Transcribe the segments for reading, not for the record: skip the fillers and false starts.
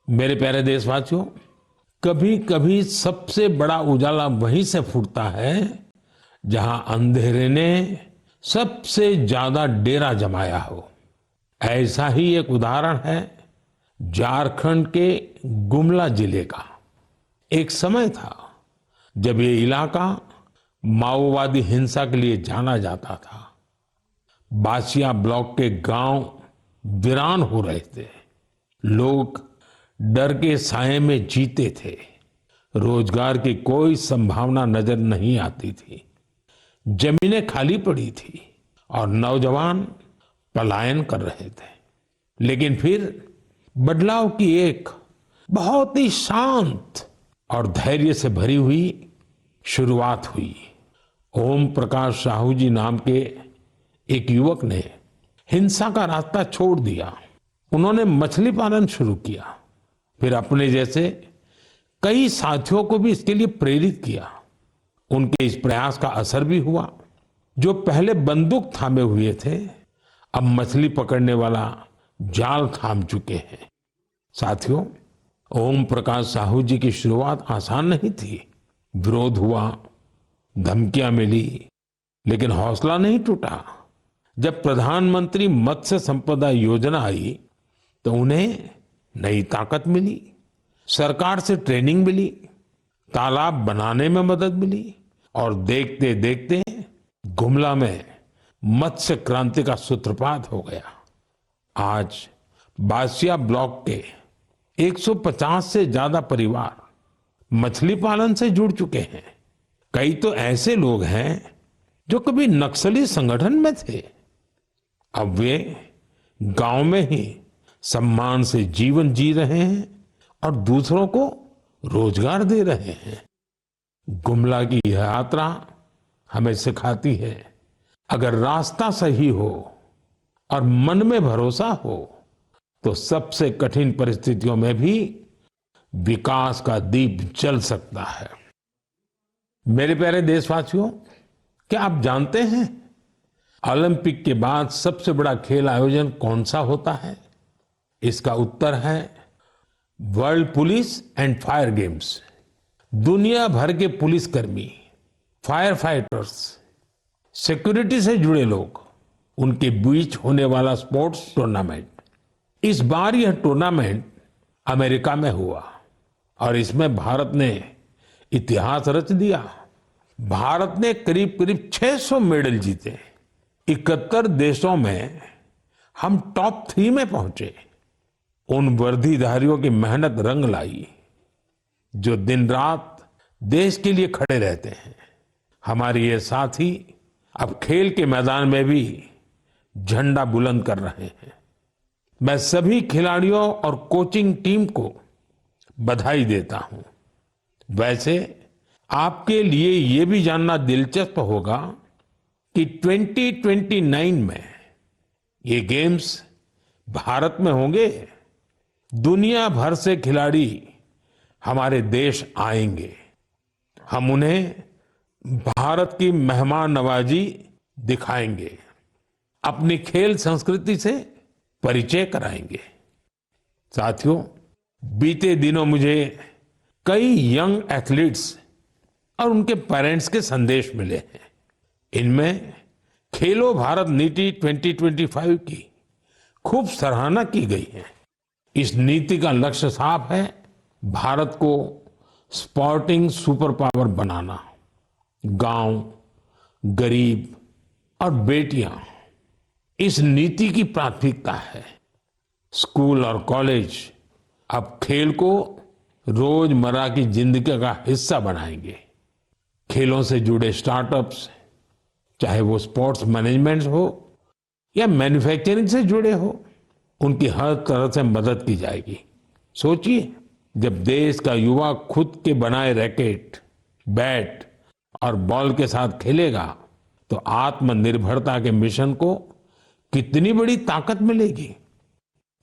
मेरे प्यारे देशवासियों, कभी कभी सबसे बड़ा उजाला वहीं से फूटता है जहां अंधेरे ने सबसे ज्यादा डेरा जमाया हो। ऐसा ही एक उदाहरण है झारखंड के गुमला जिले का। एक समय था जब ये इलाका माओवादी हिंसा के लिए जाना जाता था। बासिया ब्लॉक के गांव वीरान हो रहे थे। लोग डर के साए में जीते थे। रोजगार की कोई संभावना नजर नहीं आती थी। जमीनें खाली पड़ी थी और नौजवान पलायन कर रहे थे। लेकिन फिर बदलाव की एक बहुत ही शांत और धैर्य से भरी हुई शुरुआत हुई। ओम प्रकाश साहू जी नाम के एक युवक ने हिंसा का रास्ता छोड़ दिया। उन्होंने मछली पालन शुरू किया। फिर अपने जैसे कई साथियों को भी इसके लिए प्रेरित किया। उनके इस प्रयास का असर भी हुआ। जो पहले बंदूक थामे हुए थे, अब मछली पकड़ने वाला जाल थाम चुके हैं। साथियों, ओम प्रकाश साहू जी की शुरुआत आसान नहीं थी। विरोध हुआ, धमकियां मिली, लेकिन हौसला नहीं टूटा। जब प्रधानमंत्री मत्स्य संपदा योजना आई तो उन्हें नई ताकत मिली। सरकार से ट्रेनिंग मिली, तालाब बनाने में मदद मिली और देखते देखते गुमला में मत्स्य क्रांति का सूत्रपात हो गया। आज बासिया ब्लॉक के 150 से ज्यादा परिवार मछली पालन से जुड़ चुके हैं। कई तो ऐसे लोग हैं जो कभी नक्सली संगठन में थे। अब वे गांव में ही सम्मान से जीवन जी रहे हैं और दूसरों को रोजगार दे रहे हैं। गुमला की यह यात्रा हमें सिखाती है, अगर रास्ता सही हो और मन में भरोसा हो तो सबसे कठिन परिस्थितियों में भी विकास का दीप जल सकता है। मेरे प्यारे देशवासियों, क्या आप जानते हैं ओलंपिक के बाद सबसे बड़ा खेल आयोजन कौन सा होता है? इसका उत्तर है world police and fire games. दुनिया भर के पुलिसकर्मी, फायर फाइटर्स, सिक्योरिटी से जुड़े लोग, उनके बीच होने वाला स्पोर्ट्स टूर्नामेंट। इस बार यह टूर्नामेंट अमेरिका में हुआ और इसमें भारत ने इतिहास रच दिया। भारत ने करीब करीब 600 मेडल जीते। 71 देशों में हम टॉप 3 में पहुंचे। उन वर्दीधारियों की मेहनत रंग लाई जो दिन रात देश के लिए खड़े रहते हैं। हमारे ये साथी अब खेल के मैदान में भी झंडा बुलंद कर रहे हैं। मैं सभी खिलाड़ियों और कोचिंग टीम को बधाई देता हूं। वैसे आपके लिए ये भी जानना दिलचस्प होगा कि 2029 में ये गेम्स भारत में होंगे। दुनिया भर से खिलाड़ी हमारे देश आएंगे। हम उन्हें भारत की मेहमान नवाजी दिखाएंगे, अपनी खेल संस्कृति से परिचय कराएंगे। साथियों, बीते दिनों मुझे कई यंग एथलीट्स और उनके पेरेंट्स के संदेश मिले हैं। इनमें खेलो भारत नीति 2025 की खूब सराहना की गई है। इस नीति का लक्ष्य साफ है, भारत को स्पोर्टिंग सुपर पावर बनाना। गांव, गरीब और बेटियां इस नीति की प्राथमिकता है। स्कूल और कॉलेज अब खेल को रोजमर्रा की जिंदगी का हिस्सा बनाएंगे। खेलों से जुड़े स्टार्टअप्स, चाहे वो स्पोर्ट्स मैनेजमेंट हो या मैन्युफैक्चरिंग से जुड़े हो, उनकी हर तरह से मदद की जाएगी। सोचिए, जब देश का युवा खुद के बनाए रैकेट, बैट और बॉल के साथ खेलेगा तो आत्मनिर्भरता के मिशन को कितनी बड़ी ताकत मिलेगी।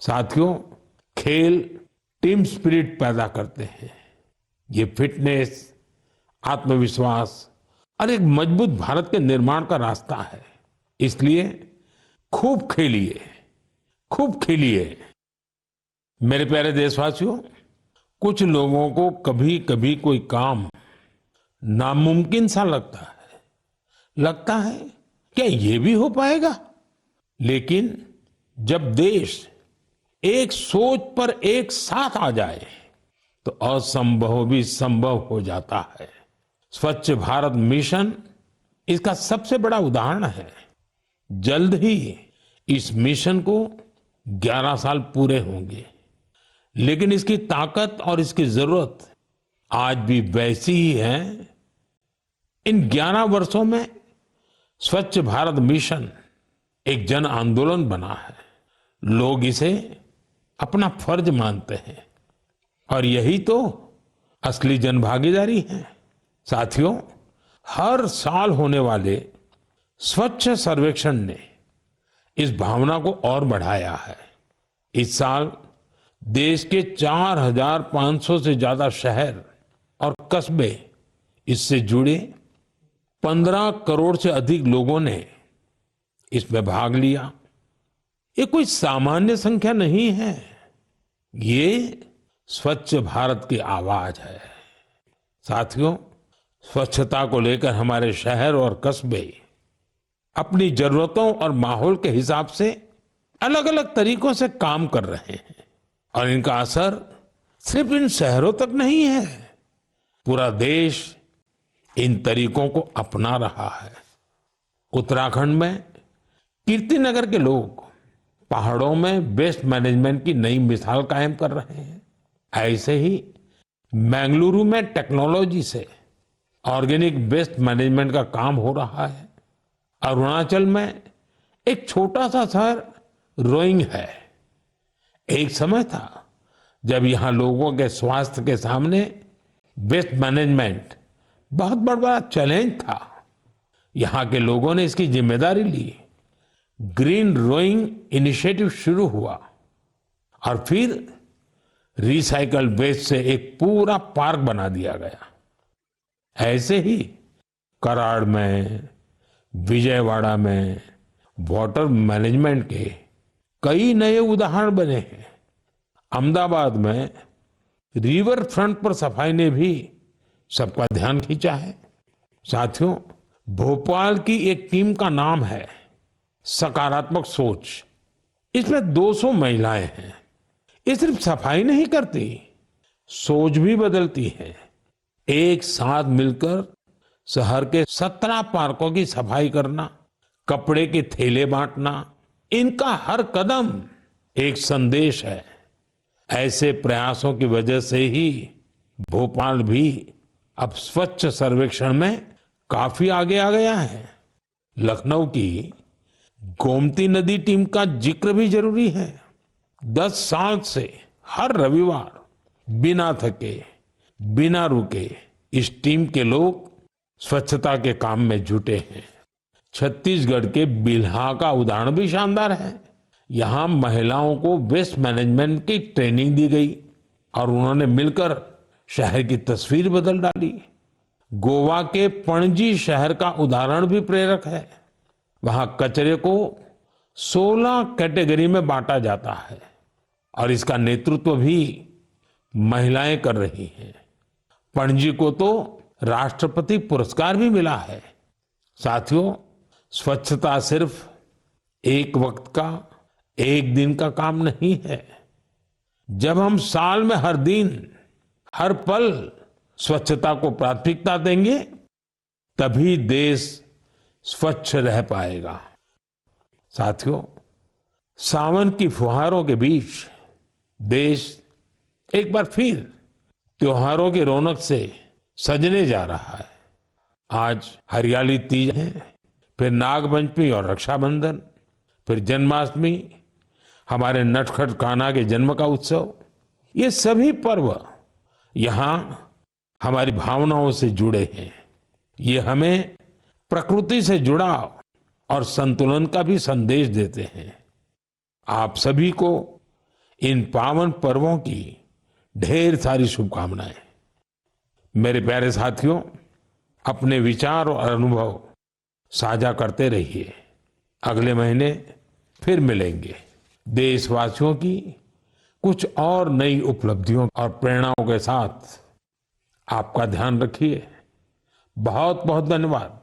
साथियों, खेल टीम स्पिरिट पैदा करते हैं। ये फिटनेस, आत्मविश्वास और एक मजबूत भारत के निर्माण का रास्ता है। इसलिए खूब खेलिए, खूब खेलिए। मेरे प्यारे देशवासियों, कुछ लोगों को कभी कभी कोई काम नामुमकिन सा लगता है क्या ये भी हो पाएगा। लेकिन जब देश एक सोच पर एक साथ आ जाए तो असंभव भी संभव हो जाता है। स्वच्छ भारत मिशन इसका सबसे बड़ा उदाहरण है। जल्द ही इस मिशन को 11 साल पूरे होंगे, लेकिन इसकी ताकत और इसकी जरूरत आज भी वैसी ही है। इन 11 वर्षों में स्वच्छ भारत मिशन एक जन आंदोलन बना है। लोग इसे अपना फर्ज मानते हैं और यही तो असली जन भागीदारी है। साथियों, हर साल होने वाले स्वच्छ सर्वेक्षण ने इस भावना को और बढ़ाया है। इस साल देश के 4,500 से ज्यादा शहर और कस्बे इससे जुड़े 15 करोड़ से अधिक लोगों ने इसमें भाग लिया। ये कोई सामान्य संख्या नहीं है, ये स्वच्छ भारत की आवाज है। साथियों, स्वच्छता को लेकर हमारे शहर और कस्बे अपनी जरूरतों और माहौल के हिसाब से अलग अलग तरीकों से काम कर रहे हैं और इनका असर सिर्फ इन शहरों तक नहीं है, पूरा देश इन तरीकों को अपना रहा है। उत्तराखंड में कीर्तिनगर के लोग पहाड़ों में वेस्ट मैनेजमेंट की नई मिसाल कायम कर रहे हैं। ऐसे ही बेंगलुरु में टेक्नोलॉजी से ऑर्गेनिक वेस्ट मैनेजमेंट का काम हो रहा है। अरुणाचल में एक छोटा सा शहर रोइंग है। एक समय था जब यहां लोगों के स्वास्थ्य के सामने वेस्ट मैनेजमेंट बहुत बड़ा चैलेंज था। यहां के लोगों ने इसकी जिम्मेदारी ली। ग्रीन रोइंग इनिशिएटिव शुरू हुआ और फिर रिसाइकल वेस्ट से एक पूरा पार्क बना दिया गया। ऐसे ही कराड़ में, विजयवाड़ा में वाटर मैनेजमेंट के कई नए उदाहरण बने हैं। अहमदाबाद में रिवर फ्रंट पर सफाई ने भी सबका ध्यान खींचा है। साथियों, भोपाल की एक टीम का नाम है सकारात्मक सोच। इसमें 200 महिलाएं हैं। ये सिर्फ सफाई नहीं करती, सोच भी बदलती है। एक साथ मिलकर शहर के 17 पार्कों की सफाई करना, कपड़े के थैले बांटना, इनका हर कदम एक संदेश है। ऐसे प्रयासों की वजह से ही भोपाल भी अब स्वच्छ सर्वेक्षण में काफी आगे आ गया है। लखनऊ की गोमती नदी टीम का जिक्र भी जरूरी है। 10 साल से हर रविवार बिना थके, बिना रुके इस टीम के लोग स्वच्छता के काम में जुटे हैं। छत्तीसगढ़ के बिल्हा का उदाहरण भी शानदार है। यहां महिलाओं को वेस्ट मैनेजमेंट की ट्रेनिंग दी गई और उन्होंने मिलकर शहर की तस्वीर बदल डाली। गोवा के पणजी शहर का उदाहरण भी प्रेरक है। वहां कचरे को 16 कैटेगरी में बांटा जाता है और इसका नेतृत्व भी महिलाएं कर रही हैं। पणजी को तो राष्ट्रपति पुरस्कार भी मिला है। साथियों, स्वच्छता सिर्फ एक वक्त का, एक दिन का काम नहीं है। जब हम साल में हर दिन, हर पल स्वच्छता को प्राथमिकता देंगे, तभी देश स्वच्छ रह पाएगा। साथियों, सावन की फुहारों के बीच देश एक बार फिर त्योहारों की रौनक से सजने जा रहा है। आज हरियाली तीज है, फिर नागपंचमी और रक्षाबंधन, फिर जन्माष्टमी, हमारे नटखट कान्हा के जन्म का उत्सव। ये सभी पर्व यहाँ हमारी भावनाओं से जुड़े हैं। ये हमें प्रकृति से जुड़ाव और संतुलन का भी संदेश देते हैं। आप सभी को इन पावन पर्वों की ढेर सारी शुभकामनाएं। मेरे प्यारे साथियों, अपने विचार और अनुभव साझा करते रहिए। अगले महीने फिर मिलेंगे। देशवासियों की कुछ और नई उपलब्धियों और प्रेरणाओं के साथ आपका ध्यान रखिए। बहुत बहुत धन्यवाद।